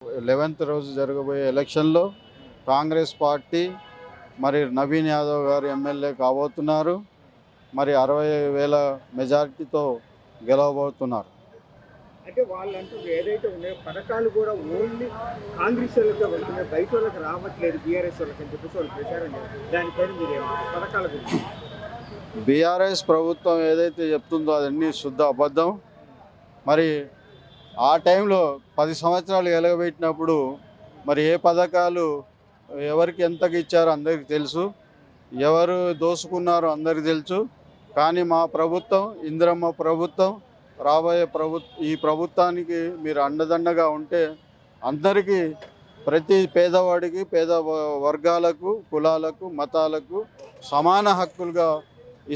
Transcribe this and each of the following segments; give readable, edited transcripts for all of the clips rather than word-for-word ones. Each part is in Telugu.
11th రోజు జరగబోయే ఎలక్షన్లో కాంగ్రెస్ పార్టీ మరి నవీన్ యాదవ్ గారు ఎమ్మెల్యే కాబోతున్నారు. మరి 60,000 మెజారిటీతో గెలవబోతున్నారు. అంటే వాళ్ళంటూ ఏదైతే ఉన్నాయో పథకాలు కూడా ఓన్లీ కాంగ్రెస్ వాళ్ళకే వెళ్తున్నాయి, బయట వాళ్ళకి రావట్లేదు, బీఆర్ఎస్ వాళ్ళకి అని చెప్పేసి వాళ్ళు ప్రచారం చేస్తారు. దానిపైన మీరు పథకాల గురించి బీఆర్ఎస్ ప్రభుత్వం ఏదైతే చెప్తుందో అదన్నీ శుద్ధ అబద్ధం. మరి ఆ టైంలో 10 సంవత్సరాలు ఎలగబెట్టినప్పుడు మరి ఏ పథకాలు ఎవరికి ఎంతకి ఇచ్చారో అందరికీ తెలుసు, ఎవరు దోసుకున్నారో అందరికీ తెలుసు. కానీ మా ప్రభుత్వం ఇందిరమ్మ ప్రభుత్వం, రాబోయే ఈ ప్రభుత్వానికి మీరు అండదండగా ఉంటే అందరికీ, ప్రతి పేదవాడికి, పేద వర్గాలకు, కులాలకు, మతాలకు సమాన హక్కులుగా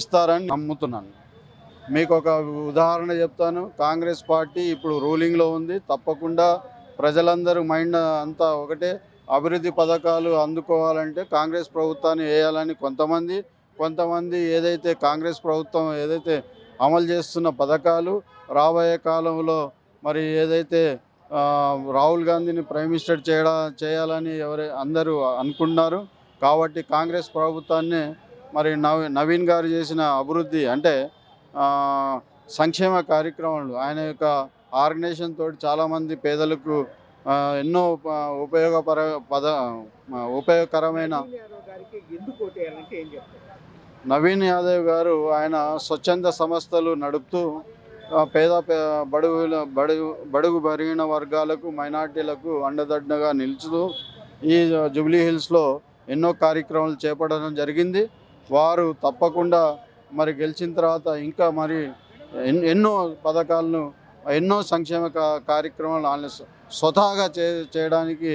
ఇస్తారని నమ్ముతున్నాను. మీకు ఒక ఉదాహరణ చెప్తాను. కాంగ్రెస్ పార్టీ ఇప్పుడు రూలింగ్లో ఉంది. తప్పకుండా ప్రజలందరూ మైండ్ అంతా ఒకటే, అభివృద్ధి పథకాలు అందుకోవాలంటే కాంగ్రెస్ ప్రభుత్వాన్ని వేయాలని కొంతమంది ఏదైతే కాంగ్రెస్ ప్రభుత్వం ఏదైతే అమలు చేస్తున్న పథకాలు రాబోయే కాలంలో మరి ఏదైతే రాహుల్ గాంధీని ప్రైమ్ మినిస్టర్ చేయాలని అందరూ అనుకుంటున్నారు. కాబట్టి కాంగ్రెస్ ప్రభుత్వాన్ని మరి నవీన్ గారు చేసిన అభివృద్ధి అంటే సంక్షేమ కార్యక్రమాలు, ఆయన యొక్క ఆర్గనైజేషన్ తోటి చాలామంది పేదలకు ఎన్నో ఉపయోగకరమైన నవీన్ యాదవ్ గారు ఆయన స్వచ్ఛంద సంస్థలు నడుపుతూ బడుగు బరిగిన వర్గాలకు, మైనార్టీలకు అండదండగా నిలుచుతూ ఈ జూబ్లీ హిల్స్లో ఎన్నో కార్యక్రమాలు చేపట్టడం జరిగింది. వారు తప్పకుండా మరి గెలిచిన తర్వాత ఇంకా మరి ఎన్నో పథకాలను, ఎన్నో సంక్షేమ కార్యక్రమాలు ఆయన స్వతహాగా చేయడానికి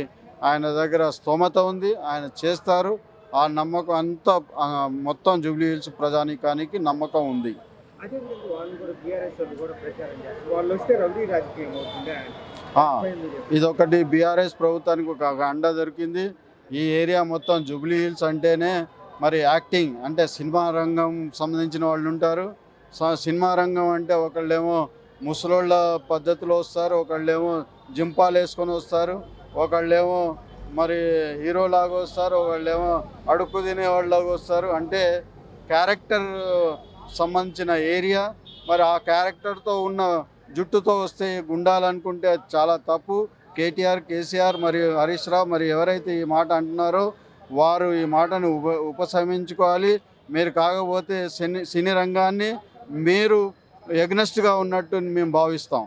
ఆయన దగ్గర స్తోమత ఉంది. ఆయన చేస్తారు. ఆ నమ్మకం అంతా మొత్తం జూబ్లీ హిల్స్ ప్రజానీకానికి నమ్మకం ఉంది. ఇదొకటి బీఆర్ఎస్ ప్రభుత్వానికి ఒక అండ దొరికింది. ఈ ఏరియా మొత్తం జూబ్లీ హిల్స్ అంటేనే మరి యాక్టింగ్ అంటే సినిమా రంగం సంబంధించిన వాళ్ళు ఉంటారు. సినిమా రంగం అంటే ఒకళ్ళేమో ముసలోళ్ళ పద్ధతిలో వస్తారు, ఒకళ్ళేమో జింపాలు వేసుకొని వస్తారు, ఒకళ్ళేమో మరి హీరోలాగా వస్తారు, ఒకళ్ళేమో అడుక్కు తినేవాళ్ళలాగా వస్తారు. అంటే క్యారెక్టర్ సంబంధించిన ఏరియా. మరి ఆ క్యారెక్టర్తో ఉన్న జుట్టుతో వస్తే గుండాలనుకుంటే అది చాలా తప్పు. కేసీఆర్ మరియు హరీష్ రావు మరి ఎవరైతే ఈ మాట అంటున్నారో వారు ఈ మాటను ఉపశమించుకోవాలి. మీరు కాకపోతే సినీ రంగాన్ని మీరు ఎగ్నెస్ట్గా ఉన్నట్టు మేము భావిస్తాం.